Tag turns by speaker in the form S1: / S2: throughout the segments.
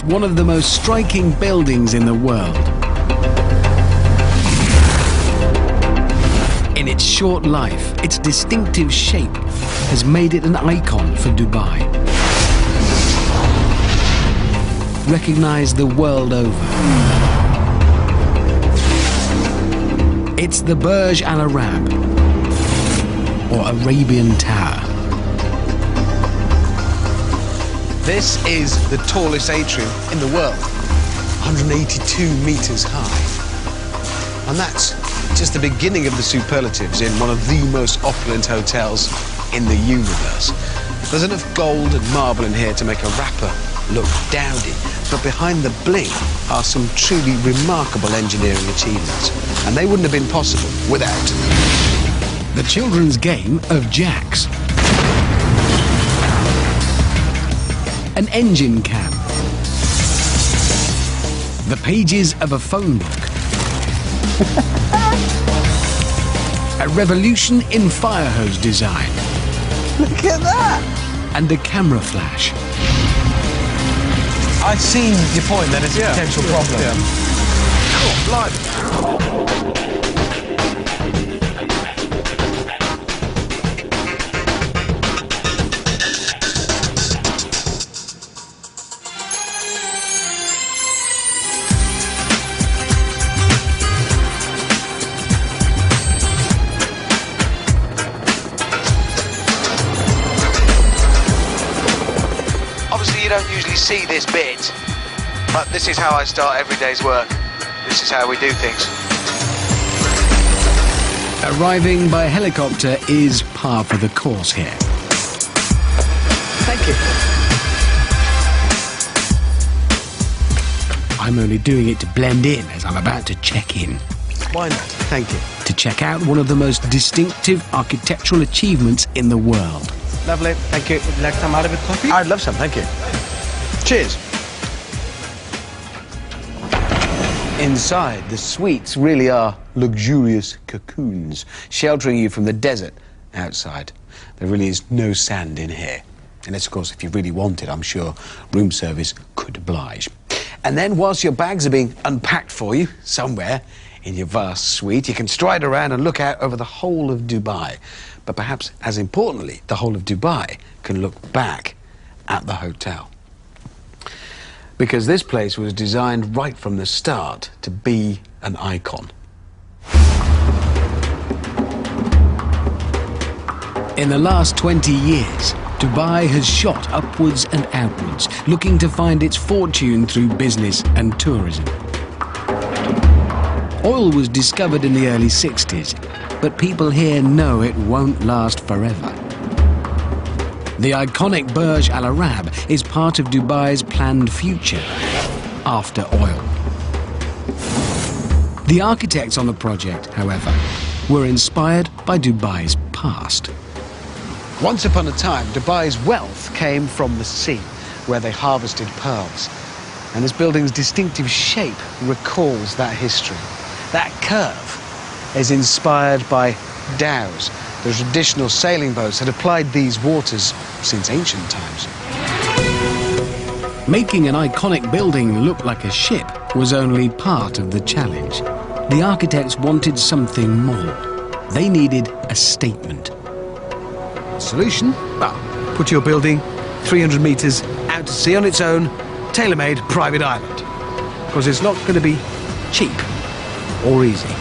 S1: one of the most striking buildings in the world. In its short life, its distinctive shape has made it an icon for Dubai. Recognized the world over. It's the Burj Al Arab, or Arabian Tower.
S2: This is the tallest atrium in the world, 182 meters high. And that's just the beginning of the superlatives in one of the most opulent hotels in the universe. There's enough gold and marble in here to make a rapper look dowdy, but behind the bling are some truly remarkable engineering achievements, and they wouldn't have been possible without
S1: the children's game of jacks, an engine cam, the pages of a phone book, a revolution in fire hose design.
S2: Look at that!
S1: And a camera flash.
S2: I see your point that it's a potential problem. You don't usually see this bit, but this is how I start every day's work. This is how we do things.
S1: Arriving by helicopter is par for the course here.
S2: Thank you.
S1: I'm only doing it to blend in as I'm about to check in.
S2: Why not? Thank you.
S1: To check out one of the most distinctive architectural achievements in the world.
S2: Lovely, thank you. Would you like some Arabic coffee? I'd love some, thank you. Cheers. Inside, the suites really are luxurious cocoons, sheltering you from the desert outside. There really is no sand in here. Unless, of course, if you really wanted, I'm sure room service could oblige. And then, whilst your bags are being unpacked for you, somewhere in your vast suite, you can stride around and look out over the whole of Dubai. But perhaps, as importantly, the whole of Dubai can look back at the hotel. Because this place was designed right from the start to be an icon.
S1: In the last 20 years, Dubai has shot upwards and outwards, looking to find its fortune through business and tourism. Oil was discovered in the early 60s, but people here know it won't last forever. The iconic Burj Al Arab is part of Dubai's planned future after oil. The architects on the project, however, were inspired by Dubai's past.
S2: Once upon a time, Dubai's wealth came from the sea, where they harvested pearls. And this building's distinctive shape recalls that history. That curve is inspired by dhows, the traditional sailing boats that applied these waters since ancient times.
S1: Making an iconic building look like a ship was only part of the challenge. The architects wanted something more. They needed a statement.
S2: Solution? Well, put your building 300 meters out to sea on its own, tailor-made private island. Because it's not going to be cheap or easy.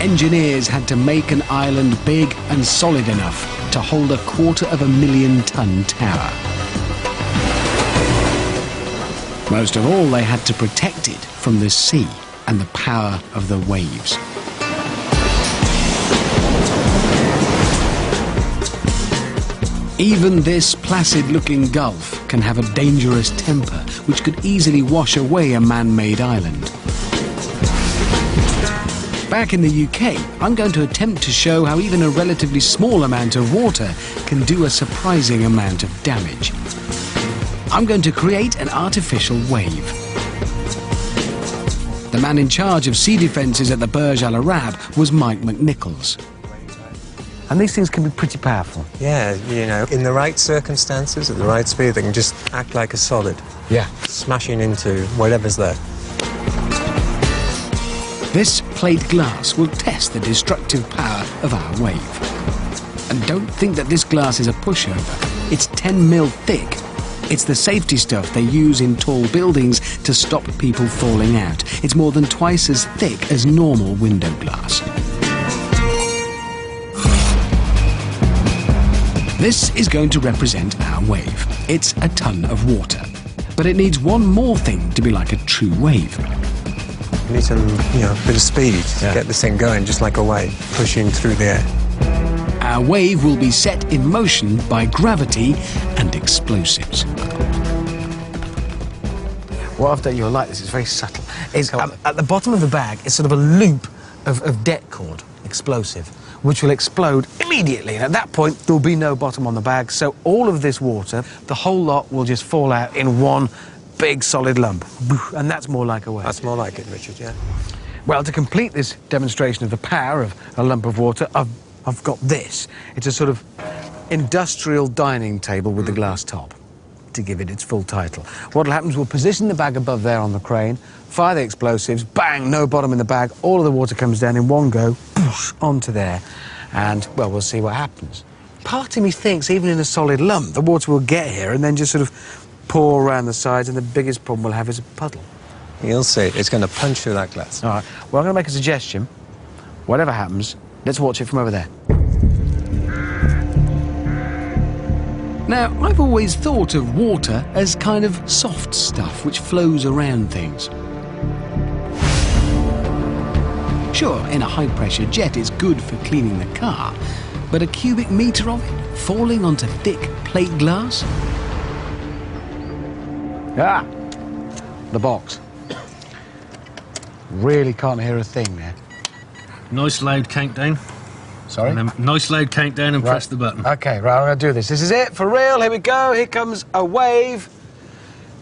S1: Engineers had to make an island big and solid enough to hold a 250,000-ton tower. Most of all, they had to protect it from the sea and the power of the waves. Even this placid-looking gulf can have a dangerous temper, which could easily wash away a man-made island. Back in the UK, I'm going to attempt to show how even a relatively small amount of water can do a surprising amount of damage. I'm going to create an artificial wave. The man in charge of sea defences at the Burj Al Arab was Mike McNichols.
S2: And these things can be pretty powerful.
S3: Yeah, you know, in the right circumstances, at the right speed, they can just act like a solid.
S2: Yeah.
S3: Smashing into whatever's there.
S1: This plate glass will test the destructive power of our wave. And don't think that this glass is a pushover. It's 10 mil thick. It's the safety stuff they use in tall buildings to stop people falling out. It's more than twice as thick as normal window glass. This is going to represent our wave. It's a ton of water. But it needs one more thing to be like a true wave.
S3: You need some, bit of speed to get this thing going, just like a wave, pushing through the air.
S1: Our wave will be set in motion by gravity and explosives.
S2: What I've done, you'll like this, it's very subtle, is at the bottom of the bag is sort of a loop of det cord, explosive, which will explode immediately. And at that point, there'll be no bottom on the bag, so all of this water, the whole lot will just fall out in one big solid lump. And that's more like a wave.
S3: That's more like it, Richard, yeah.
S2: Well, to complete this demonstration of the power of a lump of water, I've got this. It's a sort of industrial dining table with the glass top, to give it its full title. What'll happen is we'll position the bag above there on the crane, fire the explosives, bang, no bottom in the bag, all of the water comes down in one go, onto there, and, well, we'll see what happens. Part of me thinks even in a solid lump, the water will get here and then just sort of pour around the sides, and the biggest problem we'll have is a puddle.
S3: You'll see. It's going to punch through that glass.
S2: All right. Well, I'm going to make a suggestion. Whatever happens, let's watch it from over there.
S1: Now, I've always thought of water as kind of soft stuff which flows around things. Sure, in a high-pressure jet it's good for cleaning the car, but a cubic metre of it falling onto thick plate glass?
S2: Ah! The box. Really can't hear a thing there.
S4: Nice loud countdown.
S2: Sorry?
S4: And then nice loud countdown and press the button.
S2: OK, right, I'm going to do this. This is it, for real. Here we go. Here comes a wave.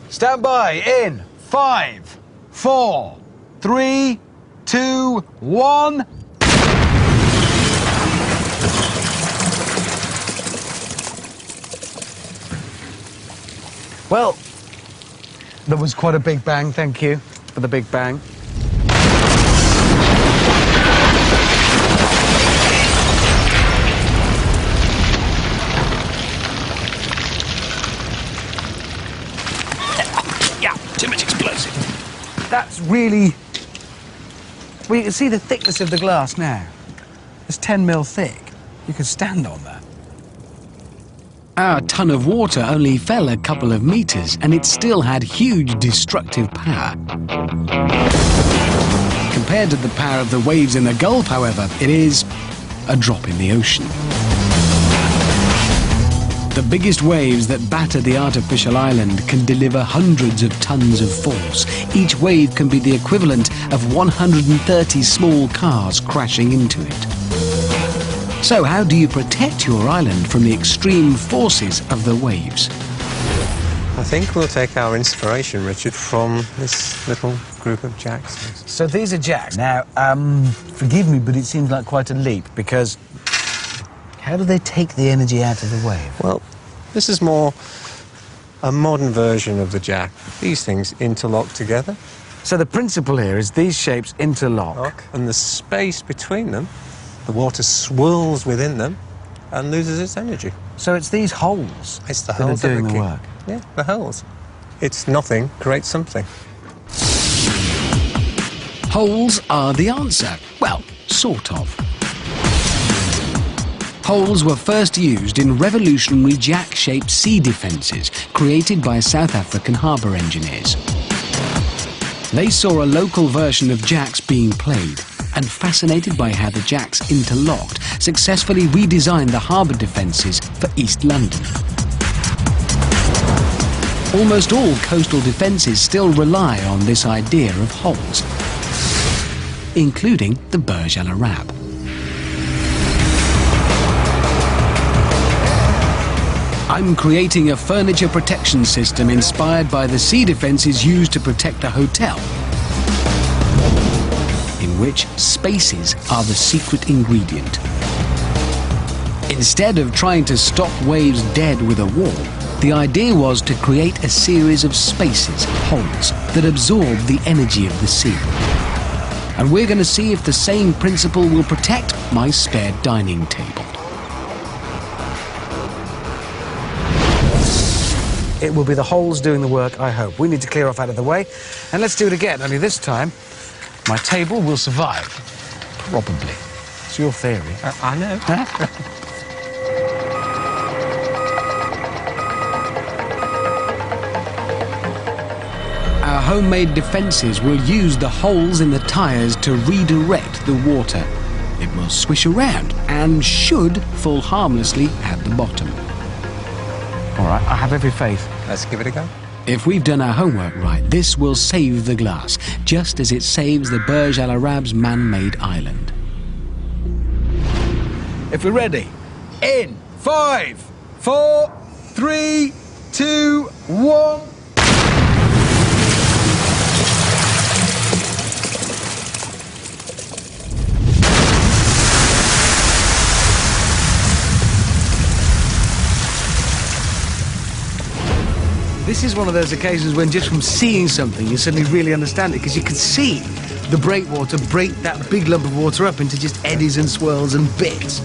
S2: Stand by. In 5, 4, 3, 2, 1. Well, there was quite a big bang. Thank you for the big bang.
S1: Too much explosive.
S2: That's really... Well, you can see the thickness of the glass now. It's 10 mil thick. You can stand on that.
S1: Our ton of water only fell a couple of metres, and it still had huge destructive power. Compared to the power of the waves in the Gulf, however, it is a drop in the ocean. The biggest waves that batter the artificial island can deliver hundreds of tons of force. Each wave can be the equivalent of 130 small cars crashing into it. So how do you protect your island from the extreme forces of the waves?
S3: I think we'll take our inspiration, Richard, from this little group of jacks.
S2: So these are jacks. Now, forgive me, but it seems like quite a leap, because how do they take the energy out of the wave?
S3: Well, this is more a modern version of the jack. These things interlock together.
S2: So the principle here is these shapes interlock.
S3: And the space between them, the water swirls within them and loses its energy.
S2: So it's these holes
S3: It's the
S2: that are
S3: holes
S2: doing the
S3: key.
S2: work.
S3: Yeah, the holes. It's nothing creates something.
S1: Holes are the answer. Well, sort of. Holes were first used in revolutionary jack-shaped sea defences created by South African harbour engineers. They saw a local version of jacks being played and, fascinated by how the jacks interlocked, successfully redesigned the harbour defences for East London. Almost all coastal defences still rely on this idea of holes, including the Burj Al Arab. I'm creating a furniture protection system inspired by the sea defences used to protect a hotel, in which spaces are the secret ingredient. Instead of trying to stop waves dead with a wall, the idea was to create a series of spaces, holes, that absorb the energy of the sea. And we're going to see if the same principle will protect my spare dining table.
S2: It will be the holes doing the work, I hope. We need to clear off out of the way. And let's do it again, only this time, my table will survive. Probably. It's your theory.
S3: I know.
S1: Our homemade defences will use the holes in the tyres to redirect the water. It will swish around and should fall harmlessly at the bottom.
S2: All right, I have every faith.
S3: Let's give it a go.
S1: If we've done our homework right, this will save the glass, just as it saves the Burj Al Arab's man-made island.
S2: If we're ready, in 5, 4, 3, 2, 1. This is one of those occasions when just from seeing something you suddenly really understand it, because you can see the breakwater break that big lump of water up into just eddies and swirls and bits.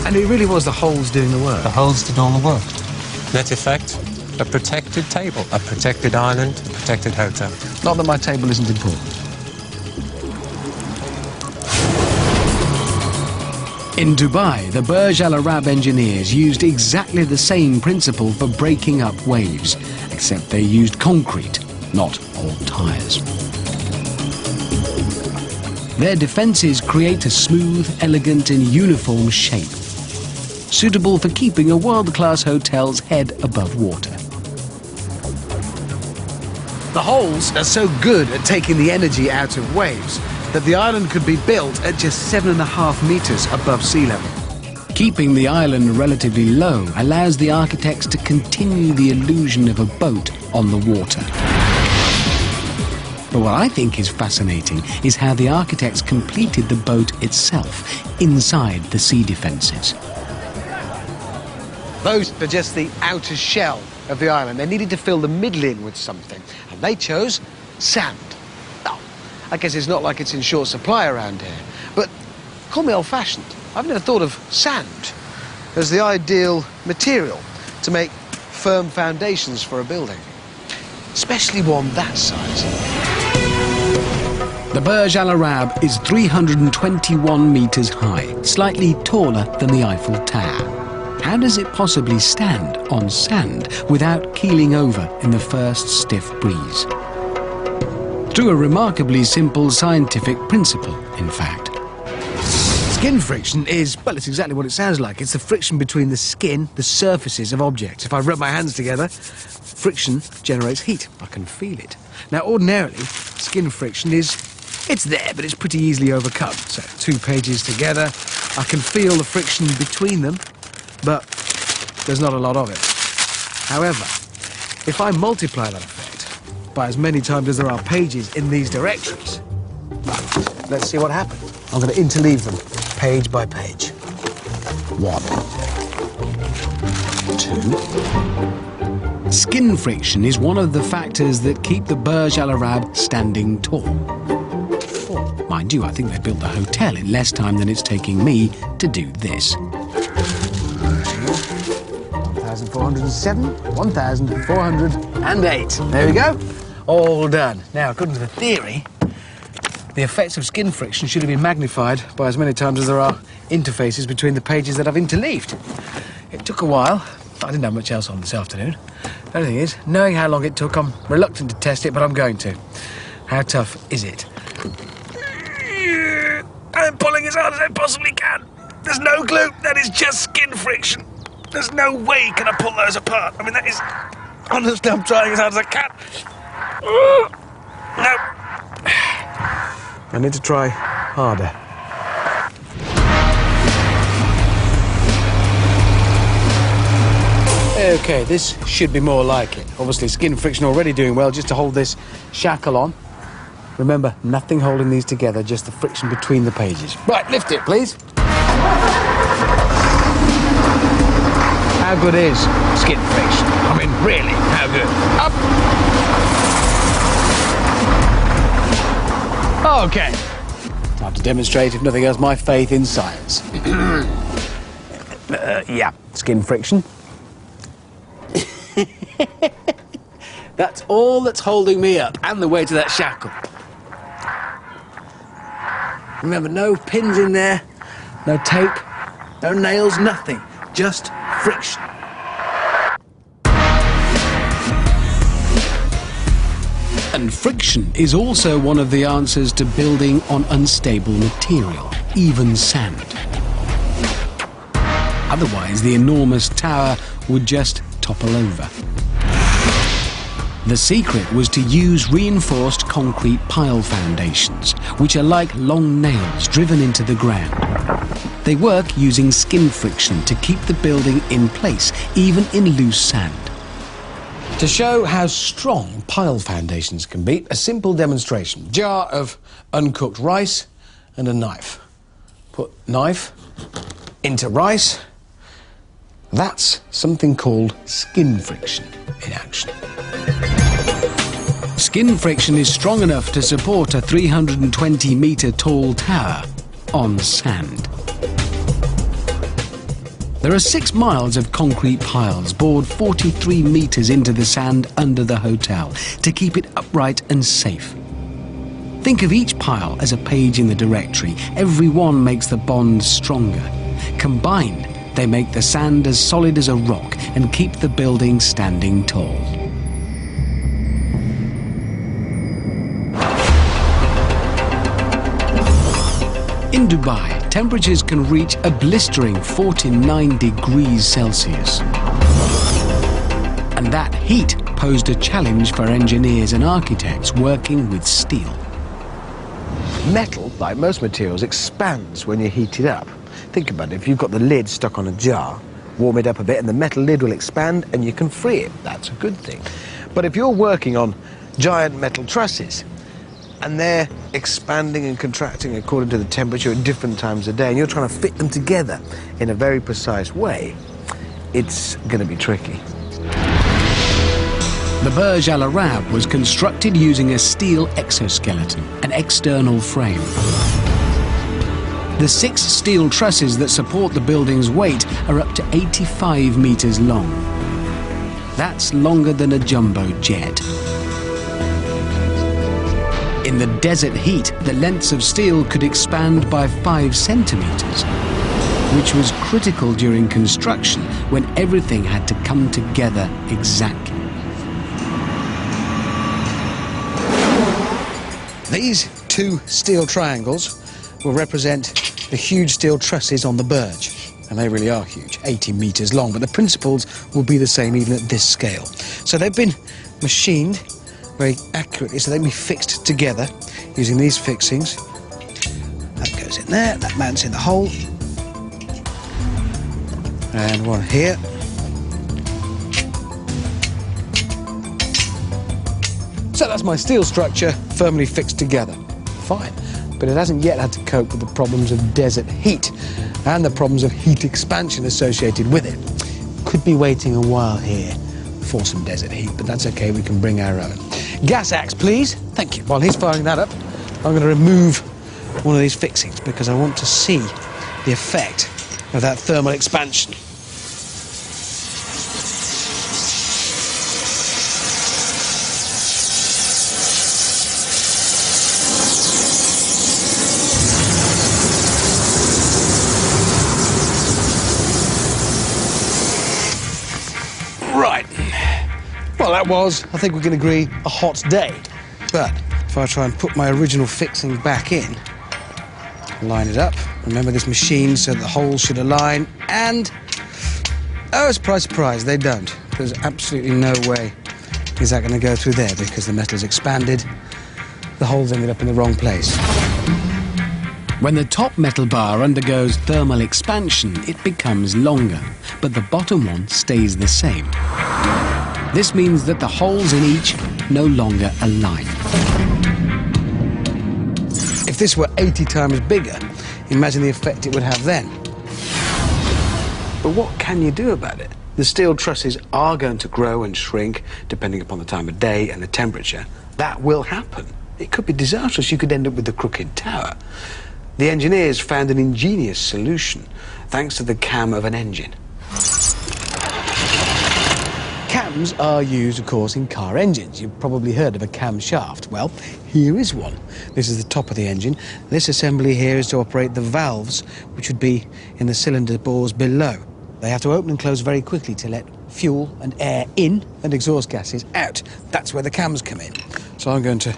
S2: And it really was the holes doing the work.
S3: The holes did all the work. Net effect, a protected table, a protected island, a protected hotel.
S2: Not that my table isn't important.
S1: In Dubai, the Burj Al Arab engineers used exactly the same principle for breaking up waves, except they used concrete, not old tyres. Their defences create a smooth, elegant and uniform shape, suitable for keeping a world-class hotel's head above water.
S2: The holes are so good at taking the energy out of waves that the island could be built at just 7.5 metres above sea level.
S1: Keeping the island relatively low allows the architects to continue the illusion of a boat on the water. But what I think is fascinating is how the architects completed the boat itself inside the sea defences.
S2: Those are just the outer shell of the island. They needed to fill the middle in with something, and they chose sand. Now, I guess it's not like it's in short supply around here, but call me old-fashioned. I've never thought of sand as the ideal material to make firm foundations for a building, especially one that size.
S1: The Burj Al Arab is 321 metres high, slightly taller than the Eiffel Tower. How does it possibly stand on sand without keeling over in the first stiff breeze? Through a remarkably simple scientific principle, in fact.
S2: Skin friction is, well, it's exactly what it sounds like. It's the friction between the skin, the surfaces of objects. If I rub my hands together, friction generates heat. I can feel it. Now, ordinarily, skin friction it's there, but it's pretty easily overcome. So, 2 pages together, I can feel the friction between them, but there's not a lot of it. However, if I multiply that effect by as many times as there are pages in these directions, let's see what happens. I'm going to interleave them page by page. 1, 2.
S1: Skin friction is one of the factors that keep the Burj Al Arab standing tall. 4. Mind you, I think they built the hotel in less time than it's taking me to do this.
S2: 1,407, 1,408. There we go. All done. Now, according to the theory, the effects of skin friction should have been magnified by as many times as there are interfaces between the pages that I've interleaved. It took a while. I didn't have much else on this afternoon. The only thing is, knowing how long it took, I'm reluctant to test it, but I'm going to. How tough is it? I'm pulling as hard as I possibly can. There's no glue. That is just skin friction. There's no way can I pull those apart. I mean, that is... Honestly, I'm trying as hard as I can. No. I need to try harder. OK, this should be more like it. Obviously, skin friction already doing well just to hold this shackle on. Remember, nothing holding these together, just the friction between the pages. Right, lift it, please. How good is skin friction? I mean, really, how good? Up! OK. Time to demonstrate, if nothing else, my faith in science. Yeah, skin friction. That's all that's holding me up, and the weight of that shackle. Remember, no pins in there, no tape, no nails, nothing. Just friction.
S1: And friction is also one of the answers to building on unstable material, even sand. Otherwise, the enormous tower would just topple over. The secret was to use reinforced concrete pile foundations, which are like long nails driven into the ground. They work using skin friction to keep the building in place, even in loose sand.
S2: To show how strong pile foundations can be, a simple demonstration. Jar of uncooked rice and a knife. Put knife into rice. That's something called skin friction in action.
S1: Skin friction is strong enough to support a 320-metre tall tower on sand. There are 6 miles of concrete piles bored 43 metres into the sand under the hotel to keep it upright and safe. Think of each pile as a page in the directory. Every one makes the bond stronger. Combined, they make the sand as solid as a rock and keep the building standing tall. In Dubai, temperatures can reach a blistering 49 degrees Celsius. And that heat posed a challenge for engineers and architects working with steel.
S2: Metal, like most materials, expands when you heat it up. Think about it, if you've got the lid stuck on a jar, warm it up a bit and the metal lid will expand and you can free it. That's a good thing. But if you're working on giant metal trusses and they're expanding and contracting according to the temperature at different times of day and you're trying to fit them together in a very precise way, it's going to be tricky.
S1: The Burj Al Arab was constructed using a steel exoskeleton, an external frame. The 6 steel trusses that support the building's weight are up to 85 metres long. That's longer than a jumbo jet. In the desert heat, the lengths of steel could expand by 5 centimetres, which was critical during construction when everything had to come together exactly.
S2: These 2 steel triangles will represent the huge steel trusses on the Burj. And they really are huge, 80 metres long, but the principles will be the same even at this scale. So they've been machined very accurately, so they can be fixed together using these fixings. That goes in there, that mounts in the hole. And one here. So that's my steel structure firmly fixed together. Fine, but it hasn't yet had to cope with the problems of desert heat and the problems of heat expansion associated with it. Could be waiting a while here for some desert heat, but that's okay, we can bring our own. Gas axe, please. Thank you. While he's firing that up, I'm going to remove one of these fixings because I want to see the effect of that thermal expansion. Right. Well, that was, I think we can agree, a hot day. But if I try and put my original fixing back in, line it up, remember this machine so the holes should align, and oh, surprise, surprise, they don't. There's absolutely no way is that going to go through there because the metal's expanded. The holes ended up in the wrong place.
S1: When the top metal bar undergoes thermal expansion, it becomes longer, but the bottom one stays the same. This means that the holes in each no longer align.
S2: If this were 80 times bigger, imagine the effect it would have then. But what can you do about it? The steel trusses are going to grow and shrink depending upon the time of day and the temperature. That will happen. It could be disastrous. You could end up with the crooked tower. The engineers found an ingenious solution thanks to the cam of an engine. Cams are used, of course, in car engines. You've probably heard of a camshaft. Well, here is one. This is the top of the engine. This assembly here is to operate the valves, which would be in the cylinder bores below. They have to open and close very quickly to let fuel and air in and exhaust gases out. That's where the cams come in. So I'm going to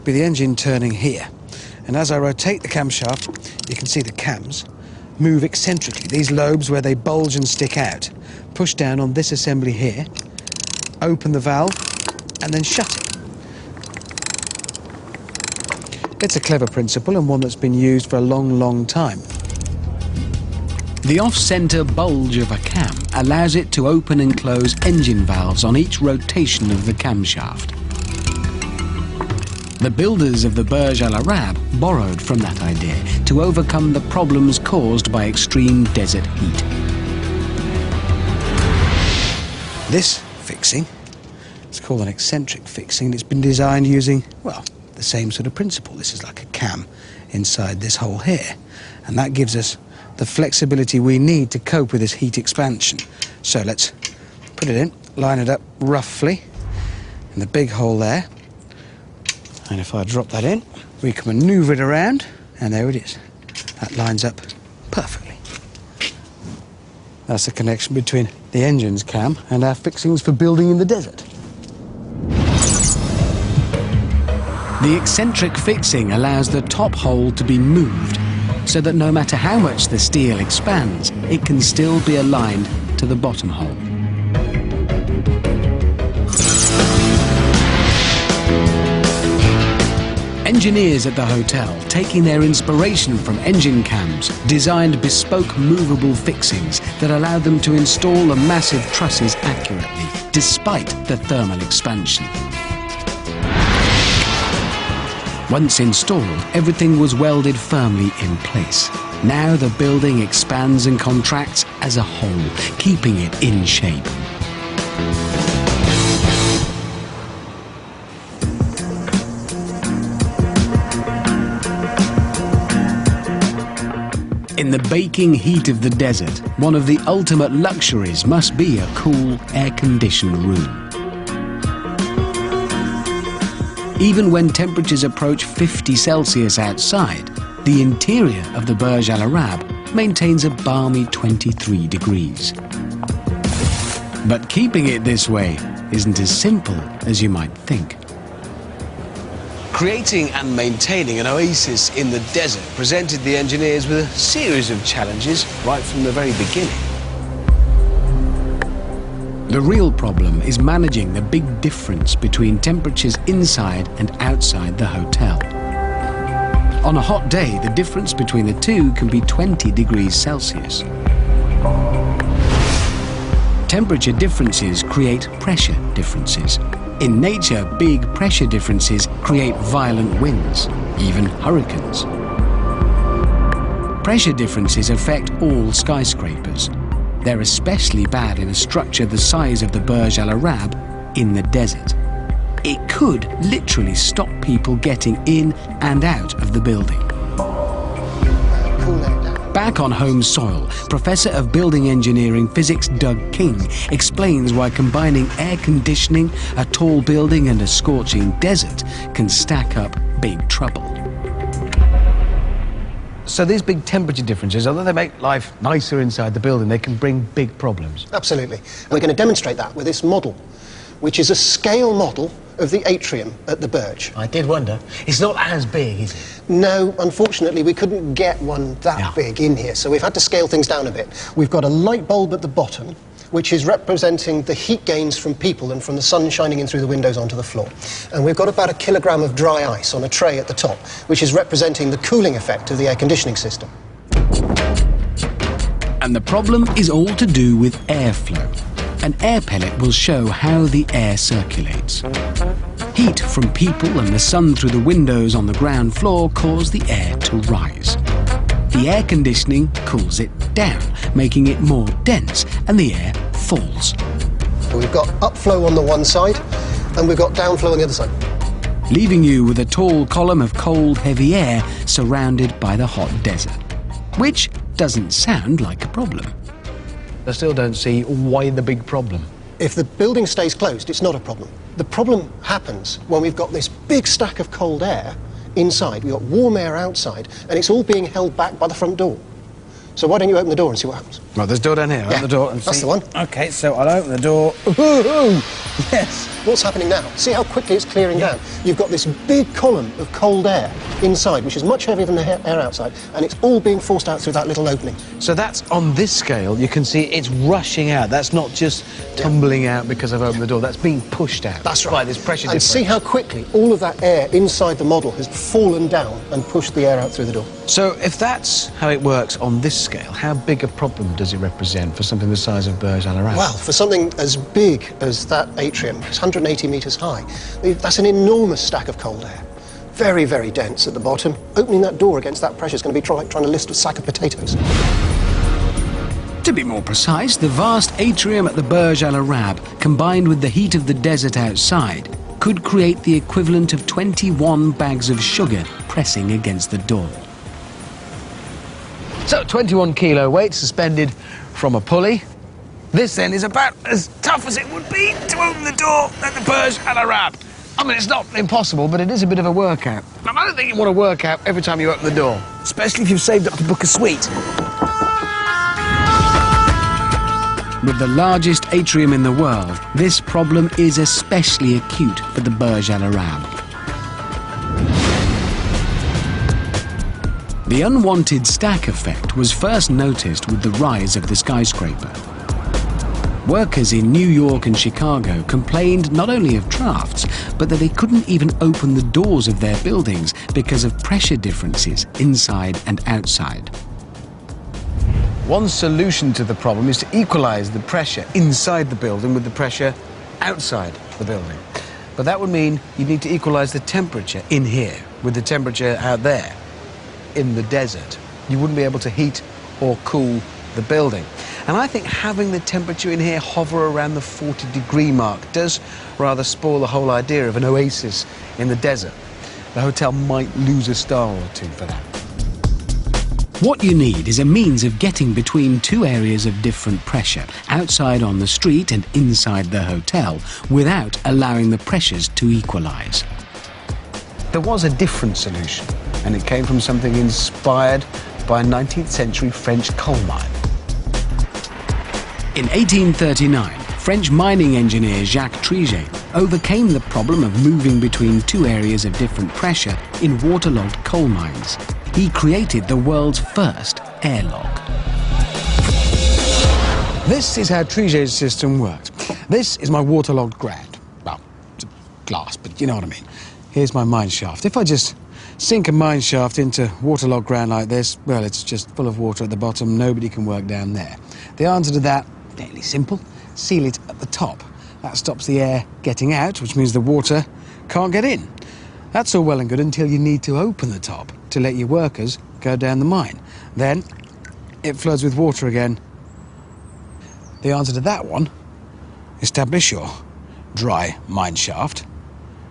S2: be the engine turning here. And as I rotate the camshaft, you can see the cams move eccentrically. These lobes where they bulge and stick out. Push down on this assembly here, open the valve, and then shut it. It's a clever principle and one that's been used for a long, long time. The off-centre bulge of a cam allows it to open and close engine valves on each rotation of the camshaft. The builders of the Burj Al Arab borrowed from that idea to overcome the problems caused by extreme desert heat. This fixing, it's called an eccentric fixing. It's been designed using, well, the same sort of principle. This is like a cam inside this hole here, and that gives us the flexibility we need to cope with this heat expansion. So let's put it in, line it up roughly in the big hole there, and if I drop that in, we can manoeuvre it around, and there it is. That lines up perfectly. That's the connection between the engine's cam and our fixings for building in the desert. The eccentric fixing allows the top hole to be moved so that no matter how much the steel expands, it can still be aligned to the bottom hole. Engineers at the hotel, taking their inspiration from engine cams, designed bespoke movable fixings that allowed them to install the massive trusses accurately, despite the thermal expansion. Once installed, everything was welded firmly in place. Now the building expands and contracts as a whole, keeping it in shape. In the baking heat of the desert, one of the ultimate luxuries must be a cool, air-conditioned room. Even when temperatures approach 50 Celsius outside, the interior of the Burj Al Arab maintains a balmy 23 degrees. But keeping it this way isn't as simple as you might think. Creating and maintaining an oasis in the desert presented the engineers with a series of challenges right from the very beginning. The real problem is managing the big difference between temperatures inside and outside the hotel. On a hot day, the difference between the two can be 20 degrees Celsius. Temperature differences create pressure differences. In nature, big pressure differences create violent winds, even hurricanes. Pressure differences affect all skyscrapers. They're especially bad in a structure the size of the Burj Al Arab in the desert. It could literally stop people getting in and out of the building. Back on home soil, Professor of Building Engineering Physics Doug King explains why combining air conditioning, a tall building and a scorching desert can stack up big trouble. So these big temperature differences, although they make life nicer inside the building, they can bring big problems.
S5: Absolutely. We're going to demonstrate that with this model, which is a scale model of the atrium at the Burj.
S6: I did wonder. It's not as big, is it?
S5: No, unfortunately, we couldn't get one that big in here, so we've had to scale things down a bit. We've got a light bulb at the bottom, which is representing the heat gains from people and from the sun shining in through the windows onto the floor. And we've got about 1 kilogram of dry ice on a tray at the top, which is representing the cooling effect of the air conditioning system.
S1: And the problem is all to do with airflow. an air pellet will show how the air circulates. Heat from people and the sun through the windows on the ground floor cause the air to rise. The air conditioning cools it down, making it more dense, and the air falls.
S5: We've got upflow on the one side, and we've got downflow on the other side.
S1: Leaving you with a tall column of cold, heavy air surrounded by the hot desert. Which doesn't sound like a problem.
S2: I still don't see why the big problem.
S5: If the building stays closed, it's not a problem. The problem happens when we've got this big stack of cold air inside, we've got warm air outside, and it's all being held back by the front door. So why don't you open the door and see what happens?
S2: Well, there's a door down here. Open the door and
S5: that's
S2: see.
S5: the one.
S2: OK, so I'll open the door. Ooh, yes.
S5: What's happening now? See how quickly it's clearing down? You've got this big column of cold air inside, which is much heavier than the air outside, and it's all being forced out through that little opening.
S2: So that's on this scale, you can see it's rushing out. That's not just tumbling out because I've opened the door. That's being pushed out.
S5: That's right.
S2: By this pressure difference.
S5: And see how quickly all of that air inside the model has fallen down and pushed the air out through the door.
S2: So if that's how it works on this scale, how big a problem does it represent for something the size of Burj Al Arab?
S5: Well, for something as big as that atrium, it's 180 metres high, that's an enormous stack of cold air. Very, very dense at the bottom. Opening that door against that pressure is going to be like trying to lift a sack of potatoes.
S1: To be more precise, the vast atrium at the Burj Al Arab, combined with the heat of the desert outside, could create the equivalent of 21 bags of sugar pressing against the door.
S2: So 21 kilo weight suspended from a pulley. This then is about as tough as it would be to open the door at the Burj Al Arab. I mean, it's not impossible, but it is a bit of a workout. Now, I don't think you want to work out every time you open the door, especially if you've saved up to book a suite.
S1: With the largest atrium in the world, this problem is especially acute for the Burj Al Arab. The unwanted stack effect was first noticed with the rise of the skyscraper. Workers in New York and Chicago complained not only of drafts, but that they couldn't even open the doors of their buildings because of pressure differences inside and outside.
S2: One solution to the problem is to equalize the pressure inside the building with the pressure outside the building. But that would mean you need to equalize the temperature in here with the temperature out there in the desert. You wouldn't be able to heat or cool the building. And I think having the temperature in here hover around the 40-degree mark does rather spoil the whole idea of an oasis in the desert. The hotel might lose a star or two for that.
S1: What you need is a means of getting between two areas of different pressure, outside on the street and inside the hotel, without allowing the pressures to equalize.
S2: There was a different solution, and it came from something inspired by a 19th century French coal mine.
S1: In 1839, French mining engineer Jacques Triget overcame the problem of moving between two areas of different pressure in waterlogged coal mines. He created the world's first airlock.
S2: This is how Triget's system worked. This is my waterlogged ground. Well, it's glass, but you know what I mean. Here's my mine shaft. If I just sink a mine shaft into waterlogged ground like this, well, it's just full of water at the bottom. Nobody can work down there. The answer to that, fairly simple. Seal it at the top. That stops the air getting out, which means the water can't get in. That's all well and good until you need to open the top to let your workers go down the mine. Then it floods with water again. The answer to that one, establish your dry mine shaft,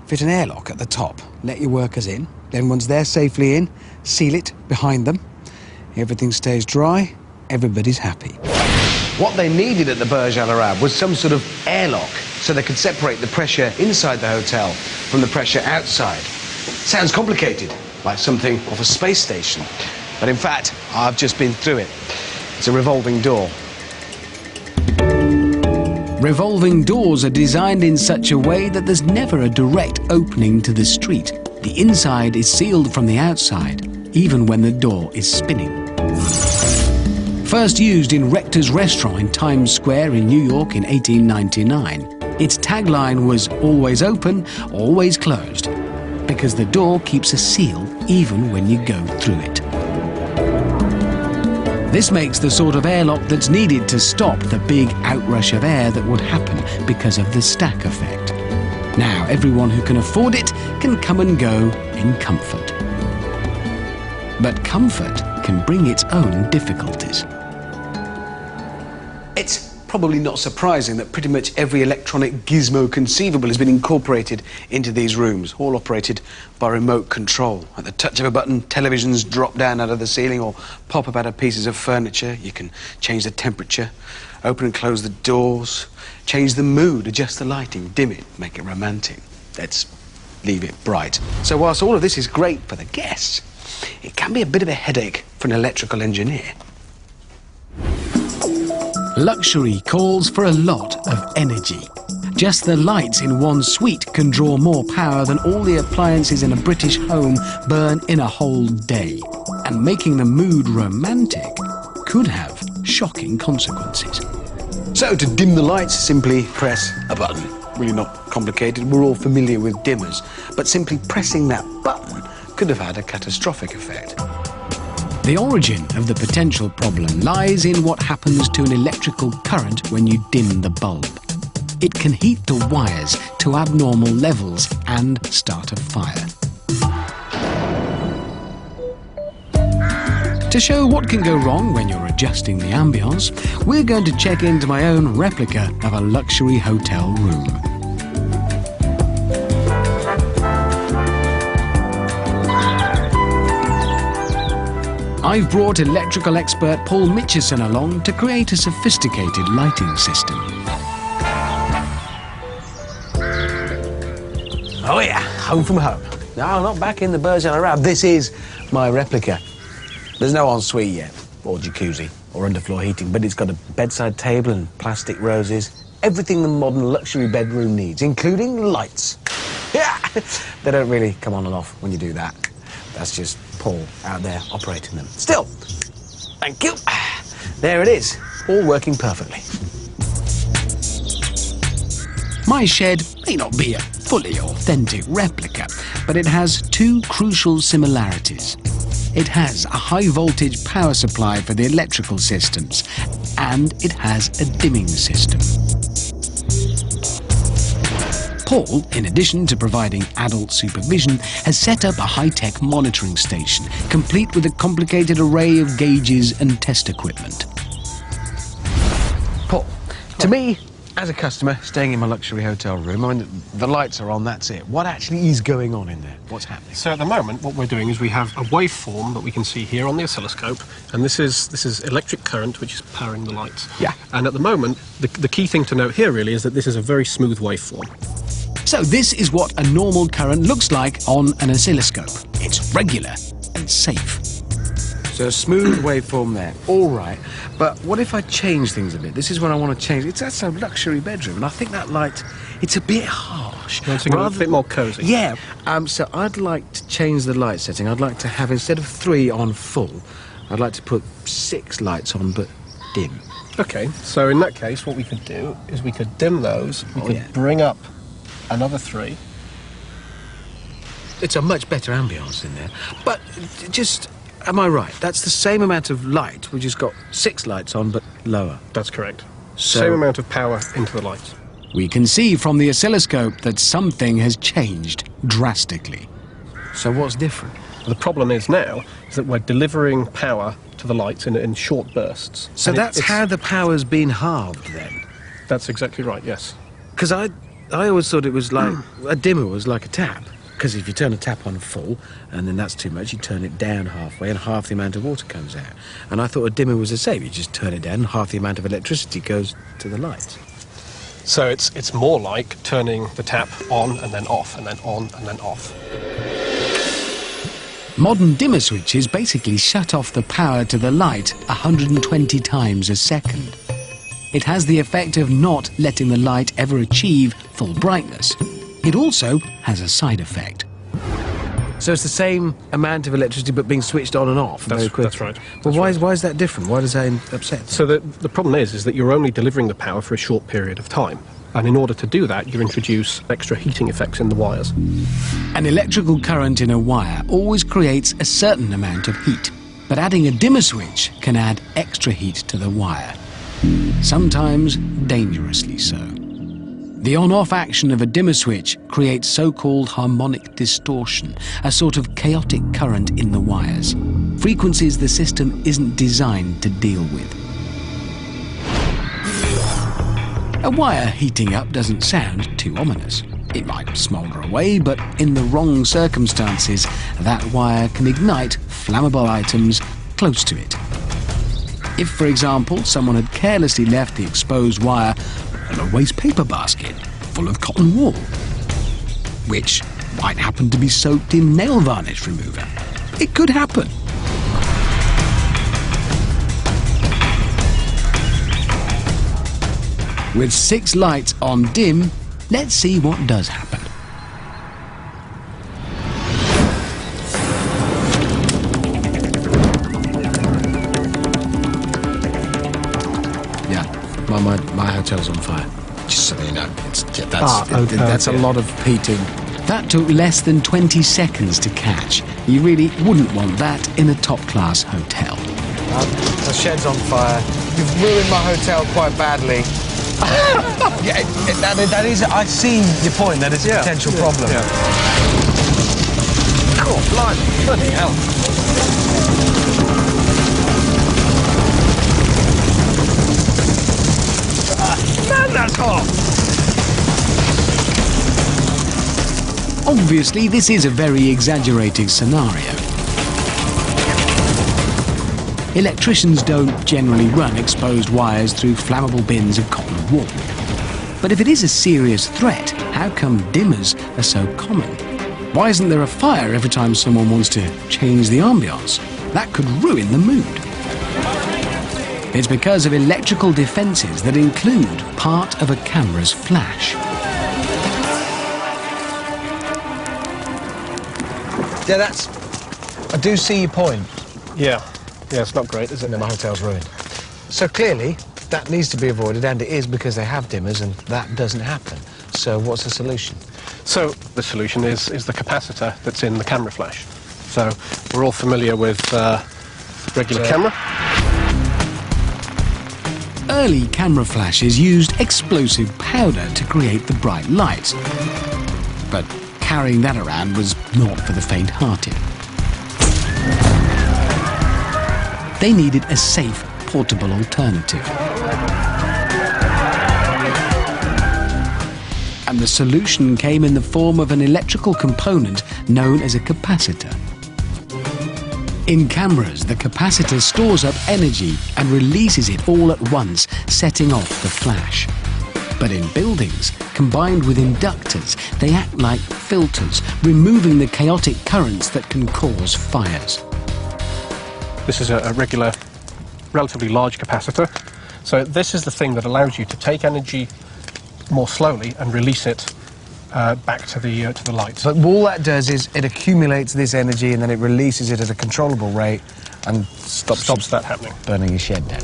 S2: fit an airlock at the top, let your workers in, then once they're safely in, seal it behind them. Everything stays dry, everybody's happy. What they needed at the Burj Al Arab was some sort of airlock so they could separate the pressure inside the hotel from the pressure outside. Sounds complicated, like something off a space station. But in fact, I've just been through it. It's a revolving door.
S1: Revolving doors are designed in such a way that there's never a direct opening to the street. The inside is sealed from the outside, even when the door is spinning. First used in Rector's Restaurant in Times Square in New York in 1899, its tagline was "Always open, always closed," because the door keeps a seal even when you go through it. This makes the sort of airlock that's needed to stop the big outrush of air that would happen because of the stack effect. Now everyone who can afford it can come and go in comfort. But comfort can bring its own difficulties.
S2: It's probably not surprising that pretty much every electronic gizmo conceivable has been incorporated into these rooms, all operated by remote control. At the touch of a button, televisions drop down out of the ceiling or pop up out of pieces of furniture. You can change the temperature, open and close the doors, change the mood, adjust the lighting, dim it, make it romantic. Let's leave it bright. So whilst all of this is great for the guests, it can be a bit of a headache for an electrical engineer.
S1: Luxury calls for a lot of energy. Just the lights in one suite can draw more power than all the appliances in a British home burn in a whole day. And making the mood romantic could have shocking consequences.
S2: So to dim the lights, simply press a button. Really not complicated, we're all familiar with dimmers. But simply pressing that button could have had a catastrophic effect.
S1: The origin of the potential problem lies in what happens to an electrical current when you dim the bulb. It can heat the wires to abnormal levels and start a fire. To show what can go wrong when you're adjusting the ambience, we're going to check into my own replica of a luxury hotel room. I've brought electrical expert Paul Mitchison along to create a sophisticated lighting system.
S2: Oh yeah, home from home. No, not back in the Burj Al Arab. This is my replica. There's no ensuite yet, or jacuzzi, or underfloor heating, but it's got a bedside table and plastic roses. Everything the modern luxury bedroom needs, including lights. Yeah, they don't really come on and off when you do that. That's just Paul out there operating them. Still, thank you. There it is, all working perfectly.
S1: My shed may not be a fully authentic replica, but it has two crucial similarities. It has a high voltage power supply for the electrical systems, and it has a dimming system. Paul, in addition to providing adult supervision, has set up a high-tech monitoring station, complete with a complicated array of gauges and test equipment.
S2: Paul, to me, as a customer staying in my luxury hotel room, I mean, the lights are on, that's it. What actually is going on in there? What's happening?
S7: So at the moment, what we're doing is we have a waveform that we can see here on the oscilloscope, and this is electric current, which is powering the lights.
S2: Yeah.
S7: And at the moment, the key thing to note here really is that this is a very smooth waveform.
S1: So this is what a normal current looks like on an oscilloscope. It's regular and safe.
S2: So a smooth waveform there, all right. But what if I change things a bit? This is what I want to change. That's a luxury bedroom, and I think that light, it's a bit harsh.
S7: You want something a bit more cosy?
S2: Yeah. So I'd like to change the light setting. I'd like to have, instead of 3 on full, I'd like to put 6 lights on, but dim.
S7: Okay, so in that case, what we could do is we could dim those, we could bring up another 3.
S2: It's a much better ambience in there. But just, am I right? That's the same amount of light. We just got 6 lights on, but lower.
S7: That's correct.
S2: So,
S7: same amount of power into the lights.
S1: We can see from the oscilloscope that something has changed drastically.
S2: So what's different?
S7: The problem is now is that we're delivering power to the lights in short bursts.
S2: So
S7: And
S2: that's
S7: it's-
S2: how the power's been halved then?
S7: That's exactly right, yes.
S2: Because I always thought it was like, a dimmer was like a tap. Because if you turn a tap on full, and then that's too much, you turn it down halfway, and half the amount of water comes out. And I thought a dimmer was the same. You just turn it down, and half the amount of electricity goes to the lights.
S7: So it's more like turning the tap on and then off, and then on and then off.
S1: Modern dimmer switches basically shut off the power to the light 120 times a second. It has the effect of not letting the light ever achieve full brightness. It also has a side effect.
S2: So it's the same amount of electricity, but being switched on and off very quickly.
S7: That's right.
S2: Well,
S7: That's
S2: why is that different? Why does that upset?
S7: So the problem is that you're only delivering the power for a short period of time. And in order to do that, you introduce extra heating effects in the wires.
S1: An electrical current in a wire always creates a certain amount of heat. But adding a dimmer switch can add extra heat to the wire, sometimes dangerously so. The on-off action of a dimmer switch creates so-called harmonic distortion, a sort of chaotic current in the wires, frequencies the system isn't designed to deal with. A wire heating up doesn't sound too ominous. It might smoulder away, but in the wrong circumstances, that wire can ignite flammable items close to it. If, for example, someone had carelessly left the exposed wire on a waste paper basket full of cotton wool, which might happen to be soaked in nail varnish remover. It could happen. With 6 lights on dim, let's see what does happen.
S2: My hotel's on fire. Just so you know,
S3: okay.
S2: That's a lot of heating.
S1: That took less than 20 seconds to catch. You really wouldn't want that in a top-class hotel.
S2: The shed's on fire. You've ruined my hotel quite badly. Yeah, that is. I see your point. That is a potential problem.
S3: Yeah.
S2: Cool, blimey, bloody hell. Man, that's hot.
S1: Obviously, this is a very exaggerated scenario. Electricians don't generally run exposed wires through flammable bins of cotton wool. But if it is a serious threat, how come dimmers are so common? Why isn't there a fire every time someone wants to change the ambiance? That could ruin the mood. It's because of electrical defences that include part of a camera's flash.
S2: Yeah, I do see your point.
S7: Yeah, it's not great, is it?
S2: My hotel's ruined. So clearly, that needs to be avoided, and it is because they have dimmers, and that doesn't happen. So what's the solution?
S7: So the solution is the capacitor that's in the camera flash. So we're all familiar with regular camera.
S1: Early camera flashes used explosive powder to create the bright lights. But carrying that around was not for the faint-hearted. They needed a safe, portable alternative. And the solution came in the form of an electrical component known as a capacitor. In cameras, the capacitor stores up energy and releases it all at once, setting off the flash. But in buildings, combined with inductors, they act like filters, removing the chaotic currents that can cause fires.
S7: This is a regular, relatively large capacitor. So this is the thing that allows you to take energy more slowly and release it back to the lights.
S2: But all that does is it accumulates this energy and then it releases it at a controllable rate and stops
S7: that happening.
S2: Burning your shed down.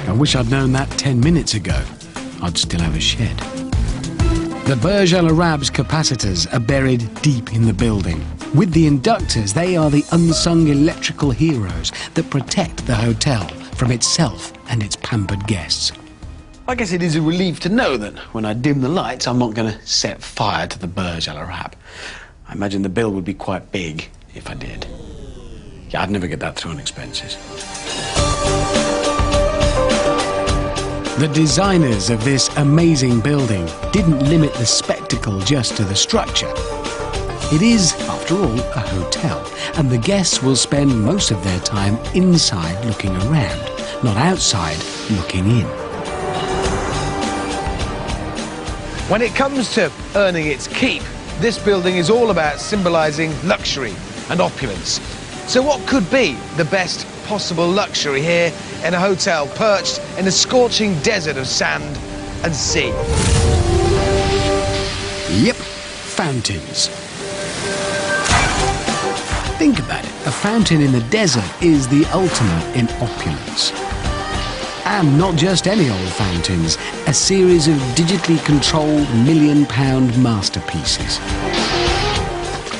S1: I wish I'd known that 10 minutes ago. I'd still have a shed. The Burj Al Arab's capacitors are buried deep in the building. With the inductors, they are the unsung electrical heroes that protect the hotel from itself and its pampered guests.
S2: I guess it is a relief to know that when I dim the lights, I'm not going to set fire to the Burj Al Arab. I imagine the bill would be quite big if I did. Yeah, I'd never get that through on expenses.
S1: The designers of this amazing building didn't limit the spectacle just to the structure. It is, after all, a hotel, and the guests will spend most of their time inside looking around, not outside looking in.
S2: When it comes to earning its keep, this building is all about symbolising luxury and opulence. So what could be the best possible luxury here in a hotel perched in a scorching desert of sand and sea?
S1: Yep, fountains. Think about it, a fountain in the desert is the ultimate in opulence. And not just any old fountains, a series of digitally controlled £1 million masterpieces.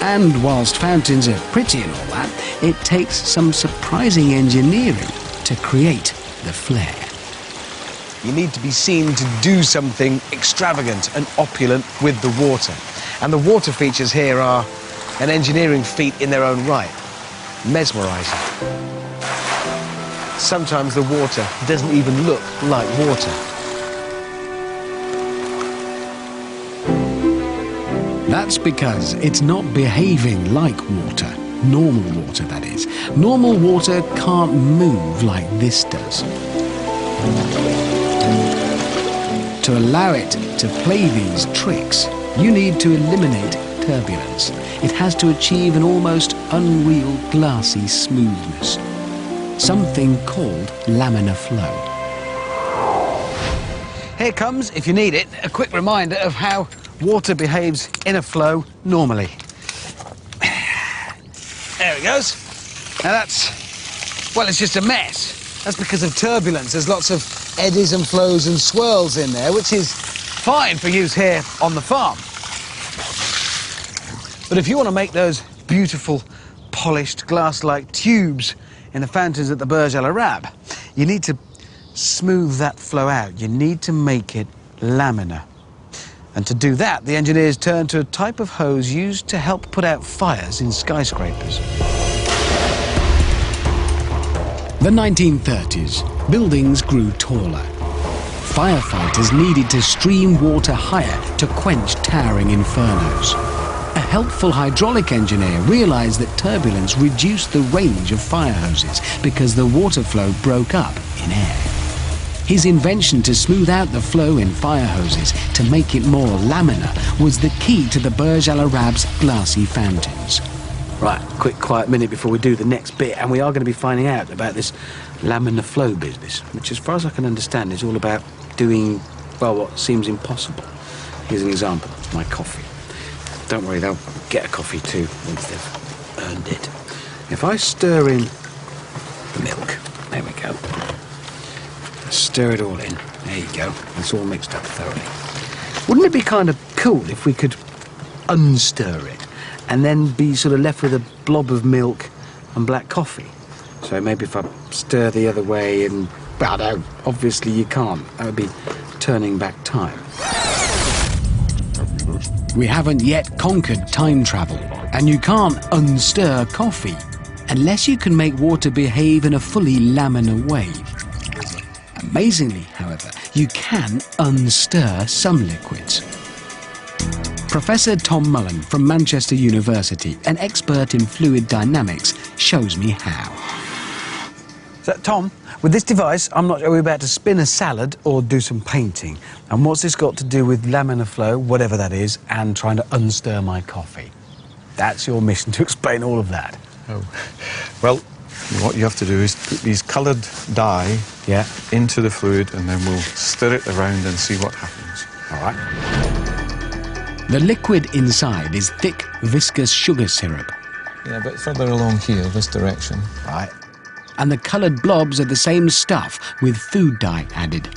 S1: And whilst fountains are pretty and all that, it takes some surprising engineering to create the flair.
S2: You need to be seen to do something extravagant and opulent with the water. And the water features here are an engineering feat in their own right. Mesmerising. Sometimes the water doesn't even look like water.
S1: That's because it's not behaving like water. Normal water, that is. Normal water can't move like this does. To allow it to play these tricks, you need to eliminate turbulence. It has to achieve an almost unreal glassy smoothness. Something called laminar flow.
S2: Here comes, if you need it, a quick reminder of how water behaves in a flow normally. There it goes. Now that's, well, it's just a mess. That's because of turbulence. There's lots of eddies and flows and swirls in there, which is fine for use here on the farm. But if you want to make those beautiful, polished, glass-like tubes in the fountains at the Burj Al Arab, you need to smooth that flow out. You need to make it laminar. And to do that, the engineers turned to a type of hose used to help put out fires in skyscrapers.
S1: The 1930s, buildings grew taller. Firefighters needed to stream water higher to quench towering infernos. A helpful hydraulic engineer realized that turbulence reduced the range of fire hoses because the water flow broke up in air. His invention to smooth out the flow in fire hoses to make it more laminar was the key to the Burj Al Arab's glassy fountains.
S2: Right, quick quiet minute before we do the next bit, and we are going to be finding out about this laminar flow business, which as far as I can understand is all about doing, well, what seems impossible. Here's an example, my coffee. Don't worry, they'll get a coffee too once they've earned it. If I stir in the milk, there we go. Stir it all in. There you go. It's all mixed up thoroughly. Wouldn't it be kind of cool if we could unstir it and then be sort of left with a blob of milk and black coffee? So maybe if I stir the other way and... well, no, obviously you can't. That would be turning back time.
S1: We haven't yet conquered time travel, and you can't unstir coffee unless you can make water behave in a fully laminar way. Amazingly, however, you can unstir some liquids. Professor Tom Mullen from Manchester University, an expert in fluid dynamics, shows me how.
S2: So, Tom, with this device, I'm not sure we're about to spin a salad or do some painting. And what's this got to do with laminar flow, whatever that is, and trying to unstir my coffee? That's your mission, to explain all of that.
S8: Oh, well, what you have to do is put these coloured dye into the fluid, and then we'll stir it around and see what happens.
S2: All right.
S1: The liquid inside is thick, viscous sugar syrup.
S8: Yeah, a bit further along here, this direction.
S2: Right.
S1: And the coloured blobs are the same stuff with food dye added.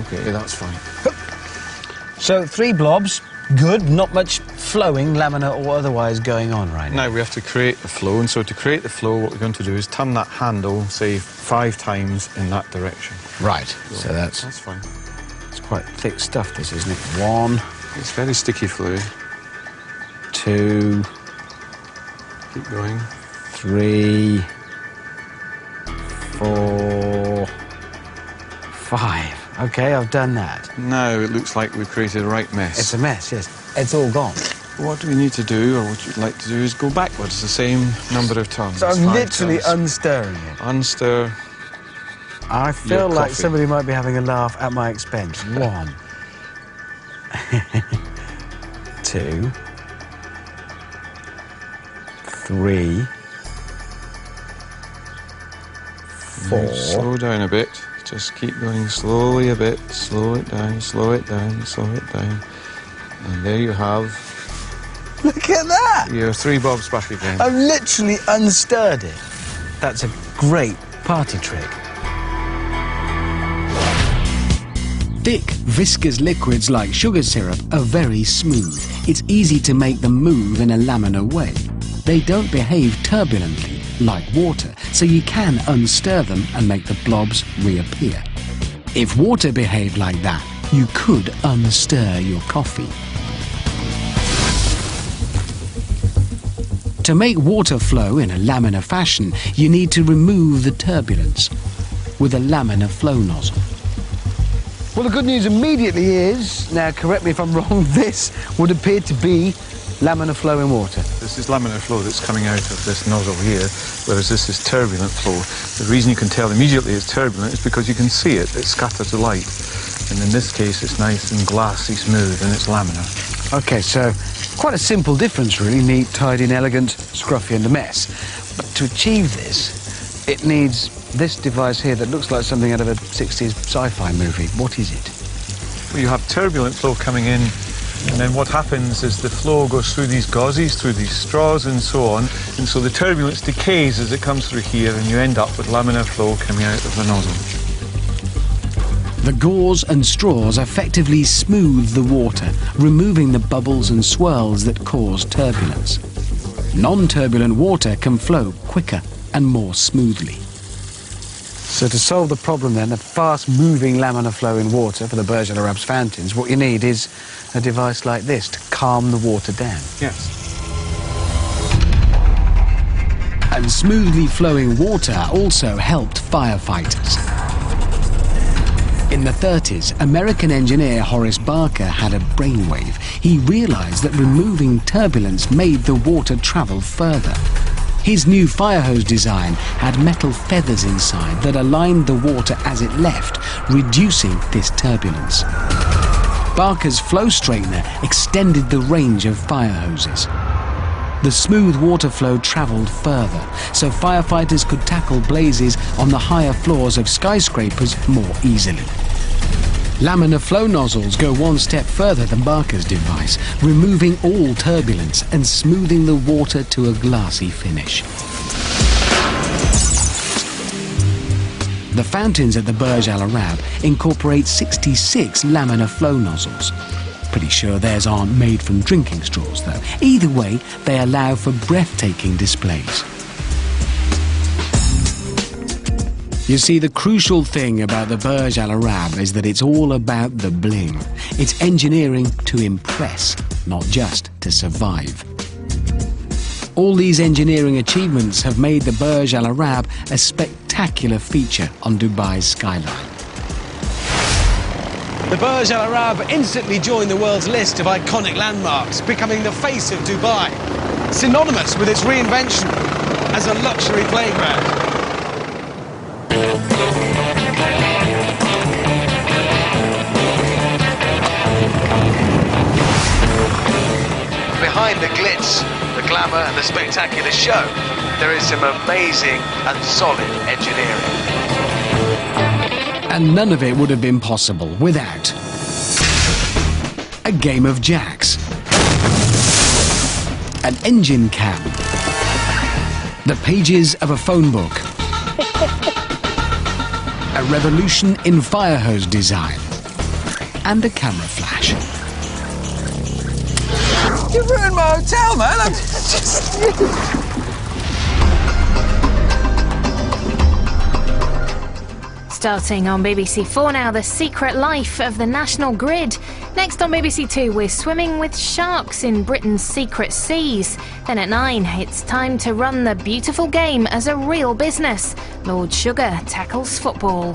S8: OK, that's fine.
S2: So 3 blobs, good, not much flowing, laminar or otherwise going on right now.
S8: Now we have to create the flow, and so to create the flow, what we're going to do is turn that handle, say, 5 times in that direction.
S2: Right, so that's
S8: fine.
S2: It's quite thick stuff, this, isn't it? 1.
S8: It's very sticky fluid.
S2: 2.
S8: Keep going.
S2: 3. 4. 5. OK, I've done that.
S8: Now it looks like we've created a right mess.
S2: It's a mess, yes. It's all gone.
S8: What do we need to do, or what you'd like to do, is go backwards the same number of turns.
S2: So I'm
S8: 5
S2: literally
S8: turns.
S2: unstirring it.
S8: Unstir.
S1: I feel
S8: Your
S1: like
S8: coffee.
S1: somebody might be having a laugh at my expense. 1, 2, 3, 4.
S8: Slow down a bit. Just keep going slowly a bit. Slow it down, slow it down, slow it down. And there you have
S2: Look at that!
S8: your 3 bobs back again.
S2: I've literally unstirred it. That's a great party trick.
S1: Thick, viscous liquids like sugar syrup are very smooth, it's easy to make them move in a laminar way. They don't behave turbulently like water, so you can unstir them and make the blobs reappear. If water behaved like that, you could unstir your coffee. To make water flow in a laminar fashion, you need to remove the turbulence with a laminar flow nozzle.
S2: Well, the good news immediately is, now correct me if I'm wrong, this would appear to be laminar flow in water.
S8: This is laminar flow that's coming out of this nozzle here, whereas this is turbulent flow. The reason you can tell immediately it's turbulent is because you can see it. It scatters the light. And in this case, it's nice and glassy smooth, and it's laminar.
S2: OK, so quite a simple difference, really. Neat, tidy and elegant, scruffy and a mess. But to achieve this, it needs this device here that looks like something out of a 60s sci-fi movie. What is it?
S8: Well, you have turbulent flow coming in, and then what happens is the flow goes through these gauzes, through these straws and so on, and so the turbulence decays as it comes through here, and you end up with laminar flow coming out of the nozzle.
S1: The gauze and straws effectively smooth the water, removing the bubbles and swirls that cause turbulence. Non-turbulent water can flow quicker and more smoothly.
S2: So to solve the problem then of fast-moving laminar flow in water for the Burj Al Arab's fountains, what you need is a device like this to calm the water down.
S8: Yes.
S1: And smoothly flowing water also helped firefighters. In the 30s, American engineer Horace Barker had a brainwave. He realized that removing turbulence made the water travel further. His new fire hose design had metal feathers inside that aligned the water as it left, reducing this turbulence. Barker's flow straightener extended the range of fire hoses. The smooth water flow travelled further, so firefighters could tackle blazes on the higher floors of skyscrapers more easily. Laminar flow nozzles go one step further than Barker's device, removing all turbulence and smoothing the water to a glassy finish. The fountains at the Burj Al Arab incorporate 66 laminar flow nozzles. Pretty sure theirs aren't made from drinking straws, though. Either way, they allow for breathtaking displays. You see, the crucial thing about the Burj Al Arab is that it's all about the bling. It's engineering to impress, not just to survive. All these engineering achievements have made the Burj Al Arab a spectacular feature on Dubai's skyline.
S6: The Burj Al Arab instantly joined the world's list of iconic landmarks, becoming the face of Dubai, synonymous with its reinvention as a luxury playground.
S9: Behind the glitz, the glamour and the spectacular show, there is some amazing and solid engineering.
S1: And none of it would have been possible without a game of jacks, an engine cam, the pages of a phone book, a revolution in fire hose design, and a camera flash.
S6: You ruined my hotel, man. I'm just...
S10: Starting on BBC 4 now, The Secret Life of the National Grid. Next on BBC 2, we're swimming with sharks in Britain's secret seas. Then at 9, it's time to run the beautiful game as a real business. Lord Sugar tackles football.